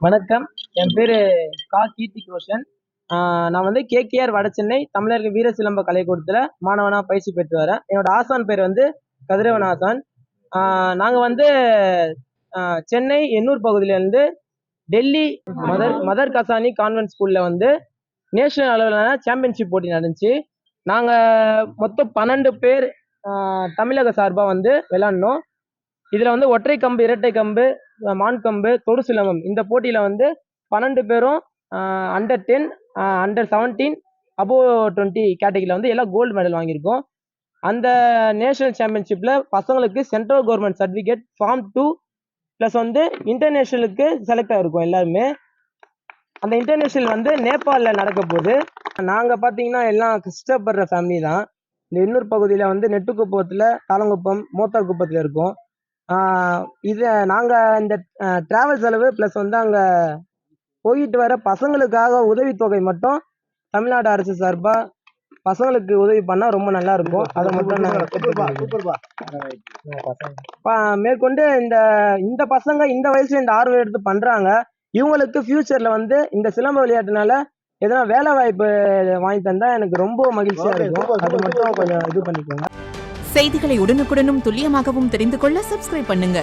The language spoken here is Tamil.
வணக்கம். என் பேரு கீர்த்தி ரோஷன். நான் வந்து கேகேஆர் வடசென்னை தமிழர்கள் வீர சிலம்ப கலைக்கூடத்துல மாணவனா பயிற்சி பெற்று வரேன். என்னோட ஆசான் பேர் வந்து கதிரவன் ஆசான். நாங்க வந்து சென்னை எண்ணூர் பகுதியில இருந்து டெல்லி மதர் கசானி கான்வென்ட் ஸ்கூல்ல வந்து நேஷனல் அளவிலான சாம்பியன்ஷிப் போட்டி நடந்துச்சு. நாங்க மொத்தம் 12 பேர் தமிழக சார்பா வந்து விளையாடணும். இதுல வந்து ஒற்றை கம்பு, இரட்டை கம்பு, மான் கம்பு, தொடு சிலம்பம் இந்த போட்டியில வந்து 12 பேரும் அண்டர் 10, அண்டர் 17, அபோவ் 20 கேட்டகிரில வந்து எல்லாம் கோல்டு மெடல் வாங்கியிருக்கோம். அந்த நேஷனல் சாம்பியன்ஷிப்ல பசங்களுக்கு central government certificate form 2 plus வந்து இன்டர்நேஷனலுக்கு செலக்ட் ஆயிருக்கும் எல்லாருமே. அந்த இன்டர்நேஷனல் வந்து நேபாளில் நடக்க போகுது. நாங்க பாத்தீங்கன்னா எல்லாம் கஷ்டப்படுற ஃபேமிலி தான். இந்த எண்ணூர் பகுதியில வந்து நெட்டுக்குப்பத்துல, தாளங்குப்பம், மோத்தார் குப்பத்துல இருக்கோம். இது நாங்க இந்த டிராவல் செலவு பிளஸ் வந்து அங்க போயிட்டு வர பசங்களுக்காக உதவித்தொகை மட்டும் தமிழ்நாடு அரசு சார்பா பசங்களுக்கு உதவி பண்ணா ரொம்ப நல்லா இருக்கும். அதை மட்டும் மேற்கொண்டு இந்த பசங்க இந்த வயசுல இந்த ஆர்வம் எடுத்து பண்றாங்க. இவங்களுக்கு ஃபியூச்சர்ல வந்து இந்த சிலம்ப விளையாட்டுனால எதனா வேலை வாய்ப்பு வாங்கி தந்தா எனக்கு ரொம்ப மகிழ்ச்சியா இருக்கும். அது மட்டும் கொஞ்சம் இது பண்ணிக்கோங்க. செய்திகளை உடனுக்குடனும் துல்லியமாகவும் தெரிந்து கொள்ள சப்ஸ்கிரைப் பண்ணுங்க.